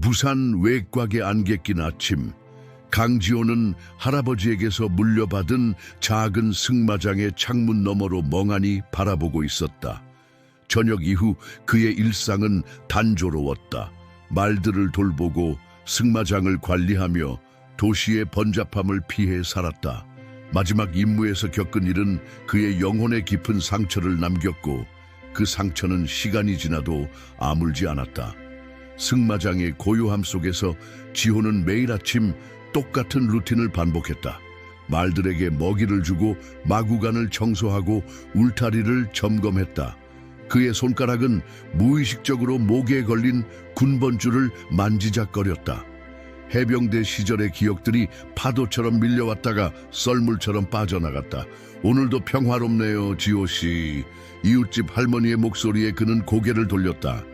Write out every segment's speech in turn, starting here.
부산 외곽에 안개 낀 아침, 강지호는 할아버지에게서 물려받은 작은 승마장의 창문 너머로 멍하니 바라보고 있었다. 저녁 이후 그의 일상은 단조로웠다. 말들을 돌보고 승마장을 관리하며 도시의 번잡함을 피해 살았다. 마지막 임무에서 겪은 일은 그의 영혼에 깊은 상처를 남겼고 그 상처는 시간이 지나도 아물지 않았다. 승마장의 고요함 속에서 지호는 매일 아침 똑같은 루틴을 반복했다. 말들에게 먹이를 주고 마구간을 청소하고 울타리를 점검했다. 그의 손가락은 무의식적으로 목에 걸린 군번줄을 만지작거렸다. 해병대 시절의 기억들이 파도처럼 밀려왔다가 썰물처럼 빠져나갔다. 오늘도 평화롭네요, 지호씨. 이웃집 할머니의 목소리에 그는 고개를 돌렸다.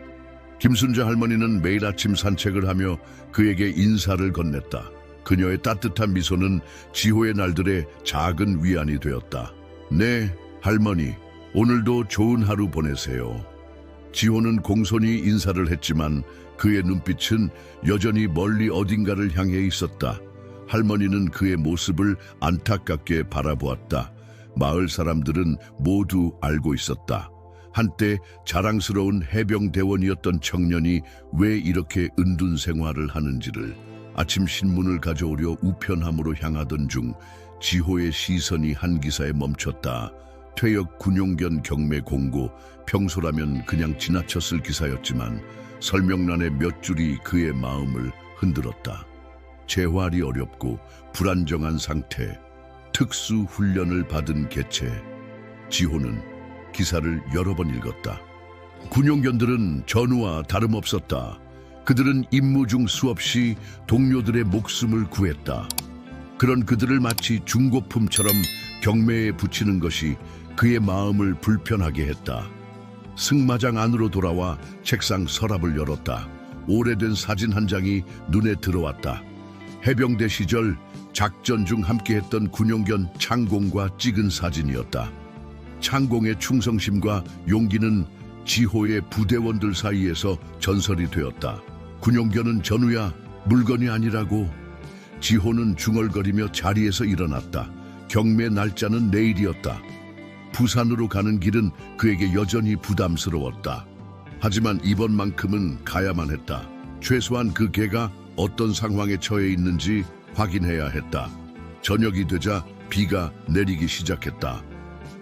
김순자 할머니는 매일 아침 산책을 하며 그에게 인사를 건넸다. 그녀의 따뜻한 미소는 지호의 날들의 작은 위안이 되었다. 네, 할머니. 오늘도 좋은 하루 보내세요. 지호는 공손히 인사를 했지만 그의 눈빛은 여전히 멀리 어딘가를 향해 있었다. 할머니는 그의 모습을 안타깝게 바라보았다. 마을 사람들은 모두 알고 있었다. 한때 자랑스러운 해병대원이었던 청년이 왜 이렇게 은둔 생활을 하는지를. 아침 신문을 가져오려 우편함으로 향하던 중 지호의 시선이 한 기사에 멈췄다. 퇴역 군용견 경매 공고. 평소라면 그냥 지나쳤을 기사였지만 설명란의 몇 줄이 그의 마음을 흔들었다. 재활이 어렵고 불안정한 상태, 특수 훈련을 받은 개체. 지호는 기사를 여러 번 읽었다. 군용견들은 전우와 다름없었다. 그들은 임무 중 수없이 동료들의 목숨을 구했다. 그런 그들을 마치 중고품처럼 경매에 붙이는 것이 그의 마음을 불편하게 했다. 승마장 안으로 돌아와 책상 서랍을 열었다. 오래된 사진 한 장이 눈에 들어왔다. 해병대 시절 작전 중 함께했던 군용견 창공과 찍은 사진이었다. 창공의 충성심과 용기는 지호의 부대원들 사이에서 전설이 되었다. 군용견은 전우야, 물건이 아니라고. 지호는 중얼거리며 자리에서 일어났다. 경매 날짜는 내일이었다. 부산으로 가는 길은 그에게 여전히 부담스러웠다. 하지만 이번만큼은 가야만 했다. 최소한 그 개가 어떤 상황에 처해 있는지 확인해야 했다. 저녁이 되자 비가 내리기 시작했다.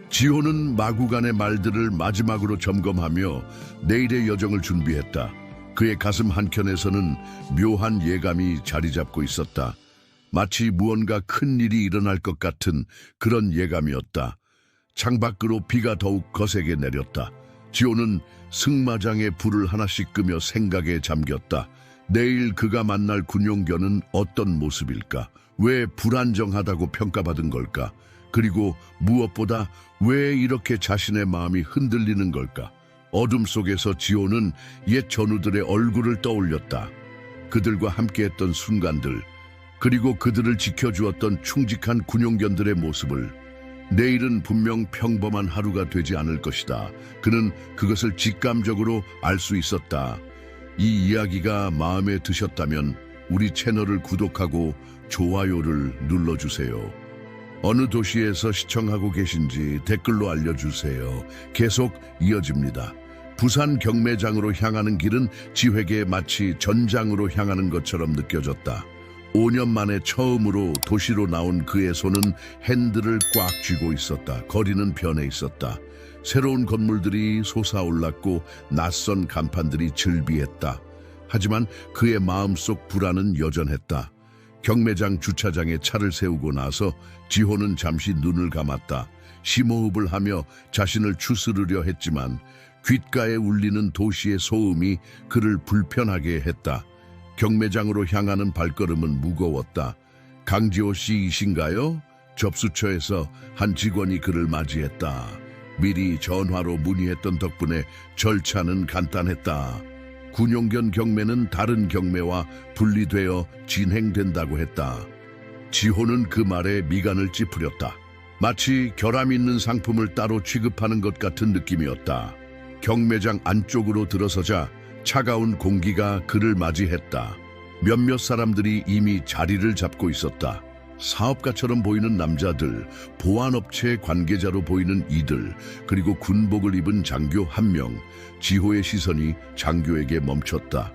지호는 마구간의 말들을 마지막으로 점검하며 내일의 여정을 준비했다. 그의 가슴 한켠에서는 묘한 예감이 자리 잡고 있었다. 마치 무언가 큰 일이 일어날 것 같은 그런 예감이었다. 창밖으로 비가 더욱 거세게 내렸다. 지호는 승마장에 불을 하나씩 끄며 생각에 잠겼다. 내일 그가 만날 군용견은 어떤 모습일까? 왜 불안정하다고 평가받은 걸까? 그리고 무엇보다 왜 이렇게 자신의 마음이 흔들리는 걸까? 어둠 속에서 지호는 옛 전우들의 얼굴을 떠올렸다. 그들과 함께했던 순간들, 그리고 그들을 지켜주었던 충직한 군용견들의 모습을. 내일은 분명 평범한 하루가 되지 않을 것이다. 그는 그것을 직감적으로 알 수 있었다. 이 이야기가 마음에 드셨다면 우리 채널을 구독하고 좋아요를 눌러주세요. 어느 도시에서 시청하고 계신지 댓글로 알려주세요. 계속 이어집니다. 부산 경매장으로 향하는 길은 지호에게 마치 전장으로 향하는 것처럼 느껴졌다. 5년 만에 처음으로 도시로 나온 그의 손은 핸들을 꽉 쥐고 있었다. 거리는 변해 있었다. 새로운 건물들이 솟아올랐고 낯선 간판들이 즐비했다. 하지만 그의 마음속 불안은 여전했다. 경매장 주차장에 차를 세우고 나서 지호는 잠시 눈을 감았다. 심호흡을 하며 자신을 추스르려 했지만 귓가에 울리는 도시의 소음이 그를 불편하게 했다. 경매장으로 향하는 발걸음은 무거웠다. 강지호 씨이신가요? 접수처에서 한 직원이 그를 맞이했다. 미리 전화로 문의했던 덕분에 절차는 간단했다. 군용견 경매는 다른 경매와 분리되어 진행된다고 했다. 지호는 그 말에 미간을 찌푸렸다. 마치 결함 있는 상품을 따로 취급하는 것 같은 느낌이었다. 경매장 안쪽으로 들어서자 차가운 공기가 그를 맞이했다. 몇몇 사람들이 이미 자리를 잡고 있었다. 사업가처럼 보이는 남자들, 보안업체 관계자로 보이는 이들, 그리고 군복을 입은 장교 한 명. 지호의 시선이 장교에게 멈췄다.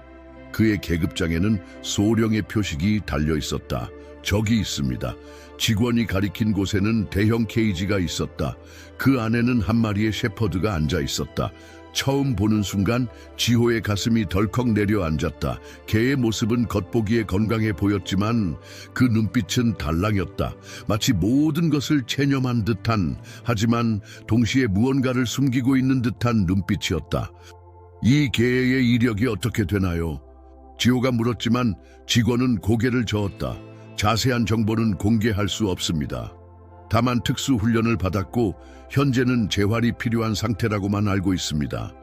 그의 계급장에는 소령의 표식이 달려 있었다. 적이 있습니다. 직원이 가리킨 곳에는 대형 케이지가 있었다. 그 안에는 한 마리의 셰퍼드가 앉아 있었다. 처음 보는 순간 지호의 가슴이 덜컥 내려앉았다. 개의 모습은 겉보기에 건강해 보였지만 그 눈빛은 달랑였다. 마치 모든 것을 체념한 듯한, 하지만 동시에 무언가를 숨기고 있는 듯한 눈빛이었다. 이 개의 이력이 어떻게 되나요? 지호가 물었지만 직원은 고개를 저었다. 자세한 정보는 공개할 수 없습니다. 다만 특수 훈련을 받았고 현재는 재활이 필요한 상태라고만 알고 있습니다.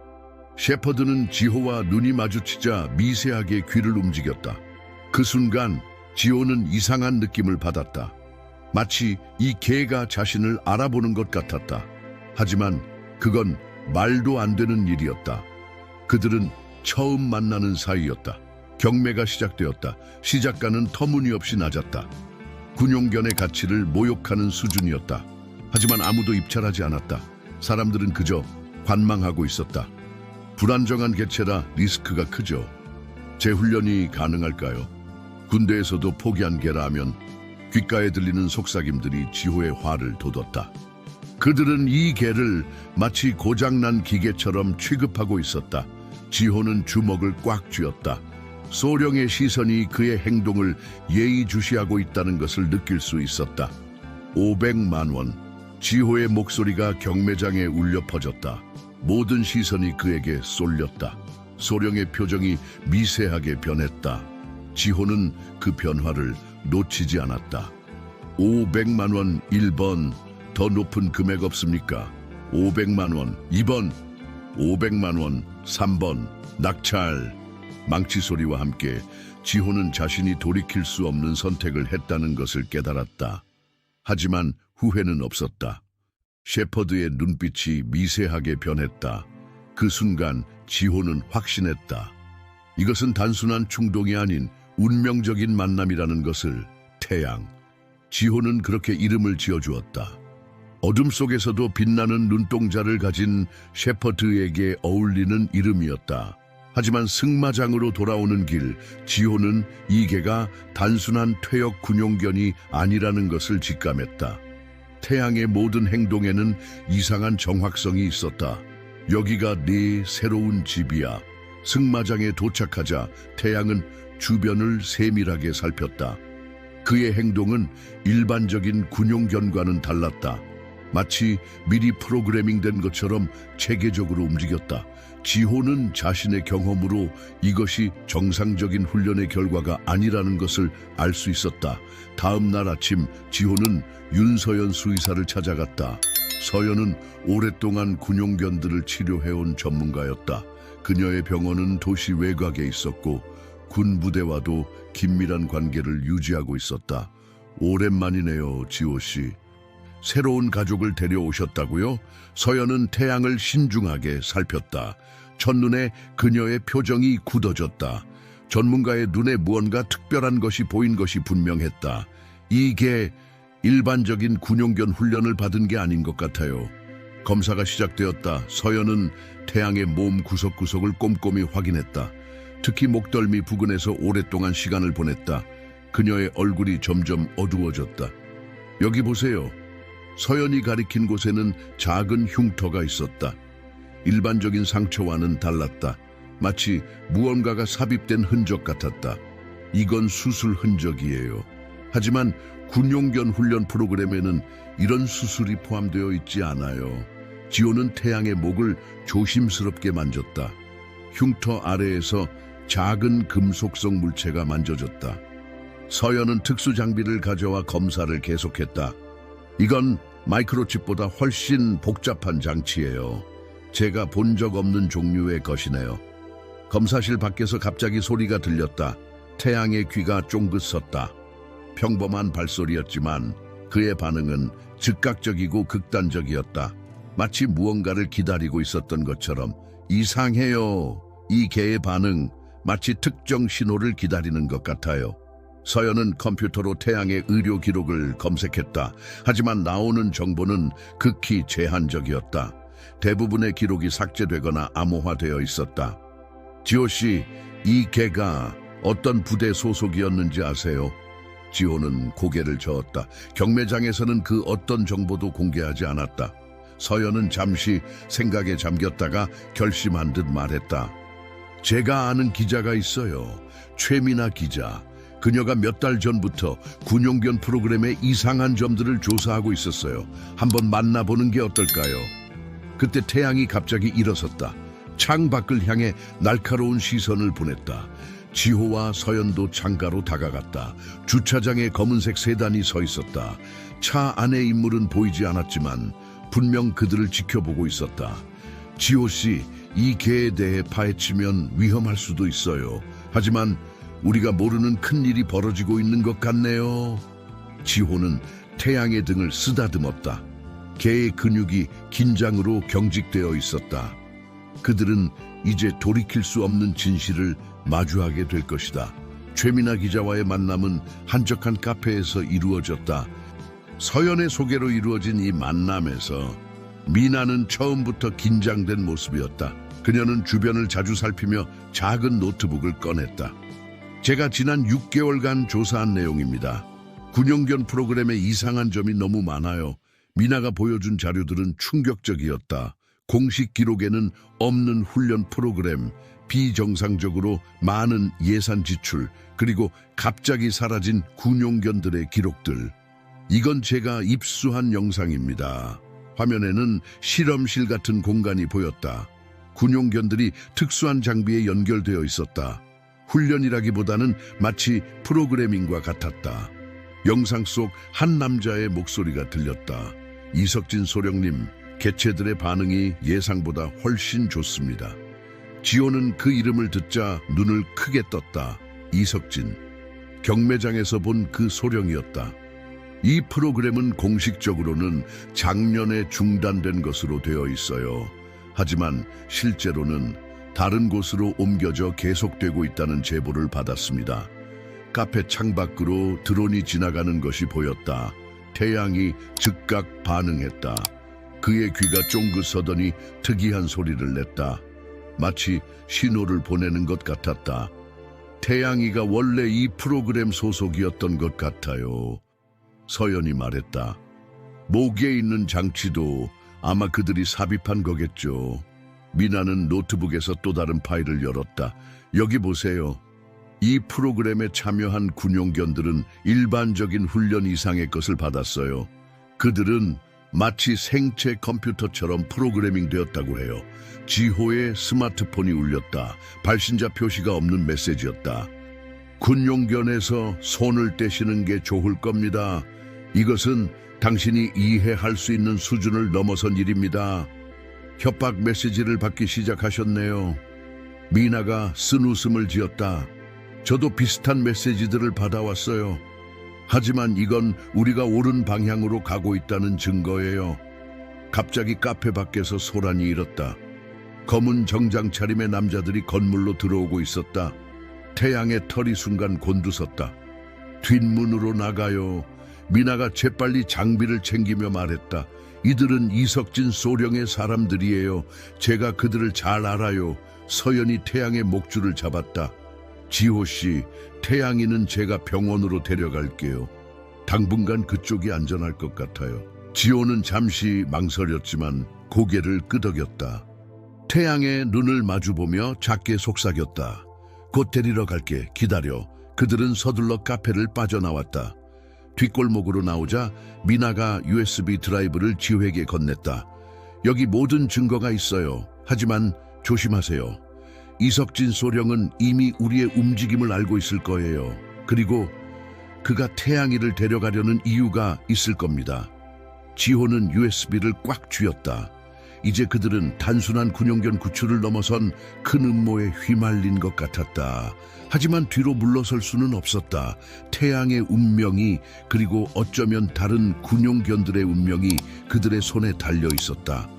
셰퍼드는 지호와 눈이 마주치자 미세하게 귀를 움직였다. 그 순간 지호는 이상한 느낌을 받았다. 마치 이 개가 자신을 알아보는 것 같았다. 하지만 그건 말도 안 되는 일이었다. 그들은 처음 만나는 사이였다. 경매가 시작되었다. 시작가는 터무니없이 낮았다. 군용견의 가치를 모욕하는 수준이었다. 하지만 아무도 입찰하지 않았다. 사람들은 그저 관망하고 있었다. 불안정한 개체라 리스크가 크죠. 재훈련이 가능할까요? 군대에서도 포기한 개라면 귓가에 들리는 속삭임들이 지호의 화를 돋웠다. 그들은 이 개를 마치 고장난 기계처럼 취급하고 있었다. 지호는 주먹을 꽉 쥐었다. 소령의 시선이 그의 행동을 예의주시하고 있다는 것을 느낄 수 있었다. 500만 원. 지호의 목소리가 경매장에 울려 퍼졌다. 모든 시선이 그에게 쏠렸다. 소령의 표정이 미세하게 변했다. 지호는 그 변화를 놓치지 않았다. 500만 원 1번. 더 높은 금액 없습니까? 500만 원 2번. 500만 원 3번. 낙찰. 망치 소리와 함께 지호는 자신이 돌이킬 수 없는 선택을 했다는 것을 깨달았다. 하지만 후회는 없었다. 셰퍼드의 눈빛이 미세하게 변했다. 그 순간 지호는 확신했다. 이것은 단순한 충동이 아닌 운명적인 만남이라는 것을. 태양. 지호는 그렇게 이름을 지어주었다. 어둠 속에서도 빛나는 눈동자를 가진 셰퍼드에게 어울리는 이름이었다. 하지만 승마장으로 돌아오는 길, 지호는 이 개가 단순한 퇴역 군용견이 아니라는 것을 직감했다. 태양의 모든 행동에는 이상한 정확성이 있었다. 여기가 네 새로운 집이야. 승마장에 도착하자 태양은 주변을 세밀하게 살폈다. 그의 행동은 일반적인 군용견과는 달랐다. 마치 미리 프로그래밍된 것처럼 체계적으로 움직였다. 지호는 자신의 경험으로 이것이 정상적인 훈련의 결과가 아니라는 것을 알 수 있었다. 다음 날 아침 지호는 윤서연 수의사를 찾아갔다. 서연은 오랫동안 군용견들을 치료해온 전문가였다. 그녀의 병원은 도시 외곽에 있었고 군 부대와도 긴밀한 관계를 유지하고 있었다. 오랜만이네요, 지호 씨. 새로운 가족을 데려오셨다고요? 서연은 태양을 신중하게 살폈다. 첫눈에 그녀의 표정이 굳어졌다. 전문가의 눈에 무언가 특별한 것이 보인 것이 분명했다. 이게 일반적인 군용견 훈련을 받은 게 아닌 것 같아요. 검사가 시작되었다. 서연은 태양의 몸 구석구석을 꼼꼼히 확인했다. 특히 목덜미 부근에서 오랫동안 시간을 보냈다. 그녀의 얼굴이 점점 어두워졌다. 여기 보세요. 서연이 가리킨 곳에는 작은 흉터가 있었다. 일반적인 상처와는 달랐다. 마치 무언가가 삽입된 흔적 같았다. 이건 수술 흔적이에요. 하지만 군용견 훈련 프로그램에는 이런 수술이 포함되어 있지 않아요. 지호는 태양의 목을 조심스럽게 만졌다. 흉터 아래에서 작은 금속성 물체가 만져졌다. 서연은 특수 장비를 가져와 검사를 계속했다. 이건 마이크로칩보다 훨씬 복잡한 장치예요. 제가 본 적 없는 종류의 것이네요. 검사실 밖에서 갑자기 소리가 들렸다. 태양의 귀가 쫑긋 섰다. 평범한 발소리였지만 그의 반응은 즉각적이고 극단적이었다. 마치 무언가를 기다리고 있었던 것처럼. 이상해요. 이 개의 반응, 마치 특정 신호를 기다리는 것 같아요. 서연은 컴퓨터로 태양의 의료 기록을 검색했다. 하지만 나오는 정보는 극히 제한적이었다. 대부분의 기록이 삭제되거나 암호화되어 있었다. 지호 씨, 이 개가 어떤 부대 소속이었는지 아세요? 지호는 고개를 저었다. 경매장에서는 그 어떤 정보도 공개하지 않았다. 서연은 잠시 생각에 잠겼다가 결심한 듯 말했다. 제가 아는 기자가 있어요. 최민아 기자. 그녀가 몇 달 전부터 군용견 프로그램의 이상한 점들을 조사하고 있었어요. 한번 만나보는 게 어떨까요? 그때 태양이 갑자기 일어섰다. 창 밖을 향해 날카로운 시선을 보냈다. 지호와 서연도 창가로 다가갔다. 주차장에 검은색 세단이 서 있었다. 차 안의 인물은 보이지 않았지만 분명 그들을 지켜보고 있었다. 지호 씨, 이 개에 대해 파헤치면 위험할 수도 있어요. 하지만 우리가 모르는 큰일이 벌어지고 있는 것 같네요. 지호는 태양의 등을 쓰다듬었다. 개의 근육이 긴장으로 경직되어 있었다. 그들은 이제 돌이킬 수 없는 진실을 마주하게 될 것이다. 최민아 기자와의 만남은 한적한 카페에서 이루어졌다. 서연의 소개로 이루어진 이 만남에서 미나는 처음부터 긴장된 모습이었다. 그녀는 주변을 자주 살피며 작은 노트북을 꺼냈다. 제가 지난 6개월간 조사한 내용입니다. 군용견 프로그램에 이상한 점이 너무 많아요. 미나가 보여준 자료들은 충격적이었다. 공식 기록에는 없는 훈련 프로그램, 비정상적으로 많은 예산 지출, 그리고 갑자기 사라진 군용견들의 기록들. 이건 제가 입수한 영상입니다. 화면에는 실험실 같은 공간이 보였다. 군용견들이 특수한 장비에 연결되어 있었다. 훈련이라기보다는 마치 프로그래밍과 같았다. 영상 속 한 남자의 목소리가 들렸다. 이석진 소령님, 개체들의 반응이 예상보다 훨씬 좋습니다. 지호는 그 이름을 듣자 눈을 크게 떴다. 이석진. 경매장에서 본 그 소령이었다. 이 프로그램은 공식적으로는 작년에 중단된 것으로 되어 있어요. 하지만 실제로는 다른 곳으로 옮겨져 계속되고 있다는 제보를 받았습니다. 카페 창밖으로 드론이 지나가는 것이 보였다. 태양이 즉각 반응했다. 그의 귀가 쫑긋 서더니 특이한 소리를 냈다. 마치 신호를 보내는 것 같았다. 태양이가 원래 이 프로그램 소속이었던 것 같아요. 서연이 말했다. 목에 있는 장치도 아마 그들이 삽입한 거겠죠. 미나는 노트북에서 또 다른 파일을 열었다. 여기 보세요. 이 프로그램에 참여한 군용견들은 일반적인 훈련 이상의 것을 받았어요. 그들은 마치 생체 컴퓨터처럼 프로그래밍 되었다고 해요. 지호의 스마트폰이 울렸다. 발신자 표시가 없는 메시지였다. 군용견에서 손을 떼시는 게 좋을 겁니다. 이것은 당신이 이해할 수 있는 수준을 넘어선 일입니다. 협박 메시지를 받기 시작하셨네요. 미나가 쓴 웃음을 지었다. 저도 비슷한 메시지들을 받아왔어요. 하지만 이건 우리가 옳은 방향으로 가고 있다는 증거예요. 갑자기 카페 밖에서 소란이 일었다. 검은 정장 차림의 남자들이 건물로 들어오고 있었다. 태양의 털이 순간 곤두섰다. 뒷문으로 나가요. 미나가 재빨리 장비를 챙기며 말했다. 이들은 이석진 소령의 사람들이에요. 제가 그들을 잘 알아요. 서연이 태양의 목줄을 잡았다. 지호 씨, 태양이는 제가 병원으로 데려갈게요. 당분간 그쪽이 안전할 것 같아요. 지호는 잠시 망설였지만 고개를 끄덕였다. 태양의 눈을 마주보며 작게 속삭였다. 곧 데리러 갈게. 기다려. 그들은 서둘러 카페를 빠져나왔다. 뒷골목으로 나오자 미나가 USB 드라이브를 지호에게 건넸다. 여기 모든 증거가 있어요. 하지만 조심하세요. 이석진 소령은 이미 우리의 움직임을 알고 있을 거예요. 그리고 그가 태양이를 데려가려는 이유가 있을 겁니다. 지호는 USB를 꽉 쥐었다. 이제 그들은 단순한 군용견 구출을 넘어선 큰 음모에 휘말린 것 같았다. 하지만 뒤로 물러설 수는 없었다. 태양의 운명이, 그리고 어쩌면 다른 군용견들의 운명이 그들의 손에 달려 있었다.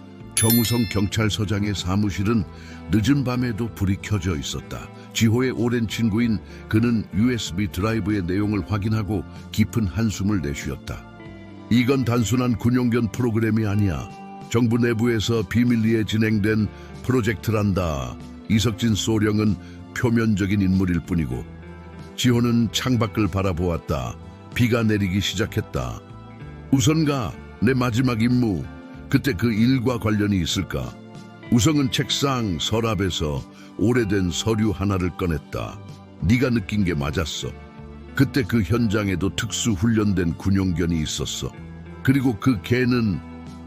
정우성 경찰서장의 사무실은 늦은 밤에도 불이 켜져 있었다. 지호의 오랜 친구인 그는 USB 드라이브의 내용을 확인하고 깊은 한숨을 내쉬었다. 이건 단순한 군용견 프로그램이 아니야. 정부 내부에서 비밀리에 진행된 프로젝트란다. 이석진 소령은 표면적인 인물일 뿐이고. 지호는 창밖을 바라보았다. 비가 내리기 시작했다. 우선가, 내 마지막 임무. 그때 그 일과 관련이 있을까? 우성은 책상 서랍에서 오래된 서류 하나를 꺼냈다. 네가 느낀 게 맞았어. 그때 그 현장에도 특수 훈련된 군용견이 있었어. 그리고 그 개는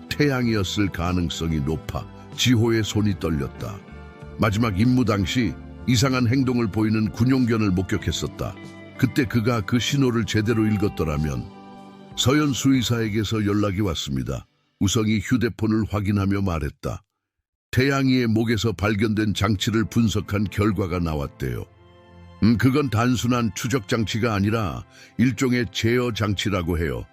태양이었을 가능성이 높아. 지호의 손이 떨렸다. 마지막 임무 당시 이상한 행동을 보이는 군용견을 목격했었다. 그때 그가 그 신호를 제대로 읽었더라면. 서현 수의사에게서 연락이 왔습니다. 우성이 휴대폰을 확인하며 말했다. 태양이의 목에서 발견된 장치를 분석한 결과가 나왔대요. 그건 단순한 추적 장치가 아니라 일종의 제어 장치라고 해요.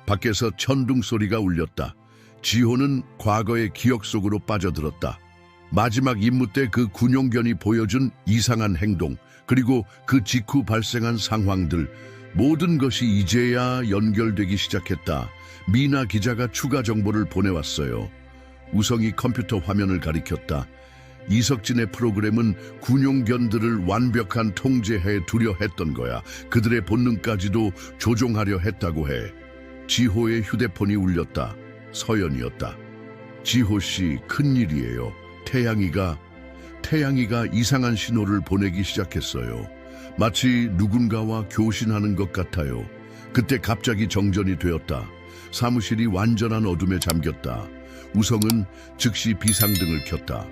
밖에서 천둥 소리가 울렸다. 지호는 과거의 기억 속으로 빠져들었다. 마지막 임무 때 그 군용견이 보여준 이상한 행동, 그리고 그 직후 발생한 상황들, 모든 것이 이제야 연결되기 시작했다. 미나 기자가 추가 정보를 보내왔어요. 우성이 컴퓨터 화면을 가리켰다. 이석진의 프로그램은 군용견들을 완벽한 통제해 두려 했던 거야. 그들의 본능까지도 조종하려 했다고 해. 지호의 휴대폰이 울렸다. 서연이었다. 지호 씨, 큰일이에요. 태양이가 이상한 신호를 보내기 시작했어요. 마치 누군가와 교신하는 것 같아요. 그때 갑자기 정전이 되었다. 사무실이 완전한 어둠에 잠겼다. 우성은 즉시 비상등을 켰다.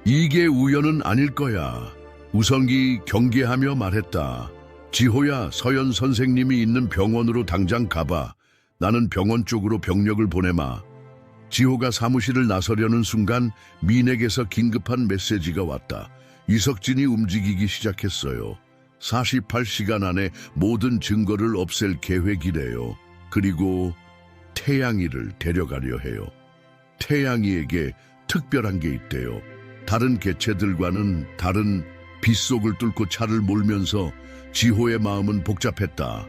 이게 우연은 아닐 거야. 우성이 경계하며 말했다. 지호야, 서연 선생님이 있는 병원으로 당장 가봐. 나는 병원 쪽으로 병력을 보내마. 지호가 사무실을 나서려는 순간 민에게서 긴급한 메시지가 왔다. 이석진이 움직이기 시작했어요. 48시간 안에 모든 증거를 없앨 계획이래요. 그리고 태양이를 데려가려 해요. 태양이에게 특별한 게 있대요. 다른 개체들과는 다른 빗속을 뚫고 차를 몰면서 지호의 마음은 복잡했다.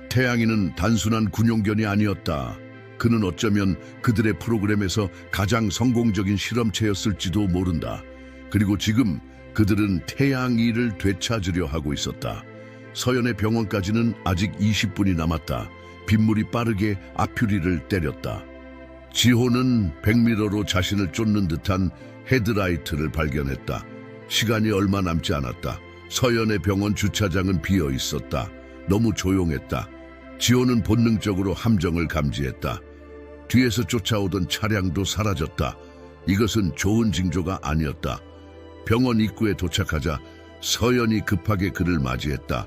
태양이는 단순한 군용견이 아니었다. 그는 어쩌면 그들의 프로그램에서 가장 성공적인 실험체였을지도 모른다. 그리고 지금 그들은 태양이를 되찾으려 하고 있었다. 서연의 병원까지는 아직 20분이 남았다. 빗물이 빠르게 앞유리를 때렸다. 지호는 백미러로 자신을 쫓는 듯한 헤드라이트를 발견했다. 시간이 얼마 남지 않았다. 서연의 병원 주차장은 비어 있었다. 너무 조용했다. 지호는 본능적으로 함정을 감지했다. 뒤에서 쫓아오던 차량도 사라졌다. 이것은 좋은 징조가 아니었다. 병원 입구에 도착하자 서연이 급하게 그를 맞이했다.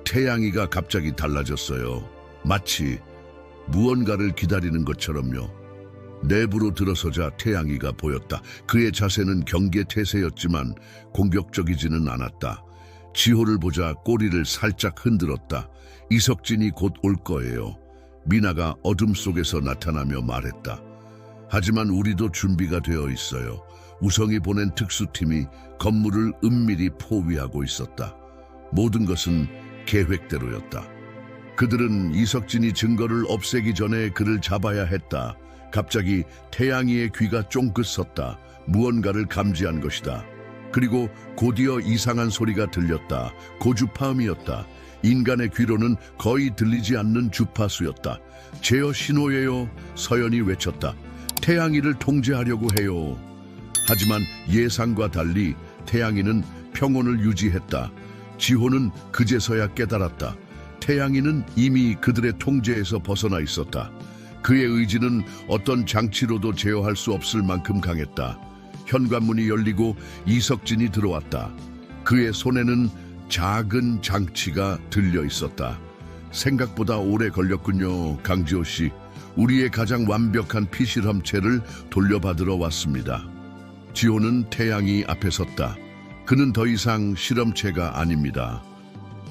태양이가 갑자기 달라졌어요. 마치 무언가를 기다리는 것처럼요. 내부로 들어서자 태양이가 보였다. 그의 자세는 경계태세였지만 공격적이지는 않았다. 지호를 보자 꼬리를 살짝 흔들었다. 이석진이 곧 올 거예요. 미나가 어둠 속에서 나타나며 말했다. 하지만 우리도 준비가 되어 있어요. 우성이 보낸 특수팀이 건물을 은밀히 포위하고 있었다. 모든 것은 계획대로였다. 그들은 이석진이 증거를 없애기 전에 그를 잡아야 했다. 갑자기 태양이의 귀가 쫑긋 섰다. 무언가를 감지한 것이다. 그리고 곧이어 이상한 소리가 들렸다. 고주파음이었다. 인간의 귀로는 거의 들리지 않는 주파수였다. 제어 신호예요. 서연이 외쳤다. 태양이를 통제하려고 해요. 하지만 예상과 달리 태양이는 평온을 유지했다. 지호는 그제서야 깨달았다. 태양이는 이미 그들의 통제에서 벗어나 있었다. 그의 의지는 어떤 장치로도 제어할 수 없을 만큼 강했다. 현관문이 열리고 이석진이 들어왔다. 그의 손에는 작은 장치가 들려 있었다. 생각보다 오래 걸렸군요, 강지호 씨. 우리의 가장 완벽한 피실험체를 돌려받으러 왔습니다. 지호는 태양이 앞에 섰다. 그는 더 이상 실험체가 아닙니다.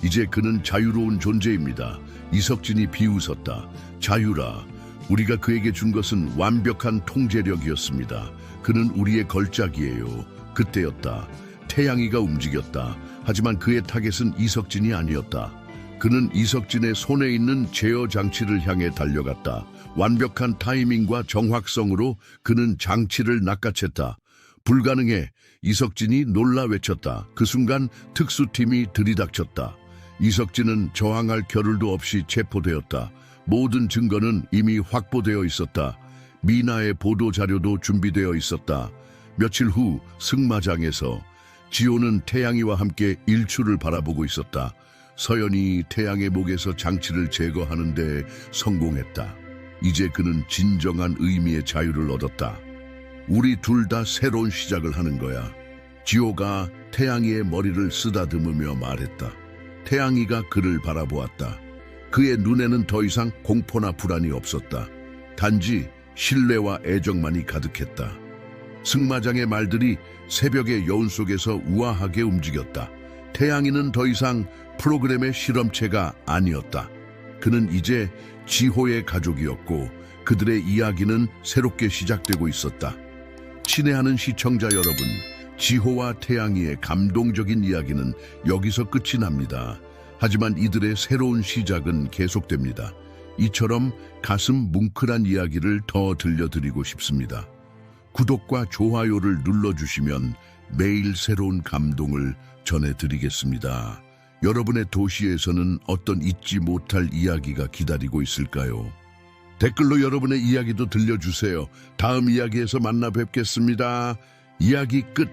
이제 그는 자유로운 존재입니다. 이석진이 비웃었다. 자유라, 우리가 그에게 준 것은 완벽한 통제력이었습니다. 그는 우리의 걸작이에요. 그때였다. 태양이가 움직였다. 하지만 그의 타겟은 이석진이 아니었다. 그는 이석진의 손에 있는 제어 장치를 향해 달려갔다. 완벽한 타이밍과 정확성으로 그는 장치를 낚아챘다. 불가능해. 이석진이 놀라 외쳤다. 그 순간 특수팀이 들이닥쳤다. 이석진은 저항할 겨를도 없이 체포되었다. 모든 증거는 이미 확보되어 있었다. 미나의 보도 자료도 준비되어 있었다. 며칠 후 승마장에서 지호는 태양이와 함께 일출을 바라보고 있었다. 서연이 태양의 목에서 장치를 제거하는데 성공했다. 이제 그는 진정한 의미의 자유를 얻었다. 우리 둘 다 새로운 시작을 하는 거야. 지호가 태양이의 머리를 쓰다듬으며 말했다. 태양이가 그를 바라보았다. 그의 눈에는 더 이상 공포나 불안이 없었다. 단지 신뢰와 애정만이 가득했다. 승마장의 말들이 새벽의 여운 속에서 우아하게 움직였다. 태양이는 더 이상 프로그램의 실험체가 아니었다. 그는 이제 지호의 가족이었고 그들의 이야기는 새롭게 시작되고 있었다. 친애하는 시청자 여러분, 지호와 태양이의 감동적인 이야기는 여기서 끝이 납니다. 하지만 이들의 새로운 시작은 계속됩니다. 이처럼 가슴 뭉클한 이야기를 더 들려드리고 싶습니다. 구독과 좋아요를 눌러주시면 매일 새로운 감동을 전해드리겠습니다. 여러분의 도시에서는 어떤 잊지 못할 이야기가 기다리고 있을까요? 댓글로 여러분의 이야기도 들려주세요. 다음 이야기에서 만나 뵙겠습니다. 이야기 끝.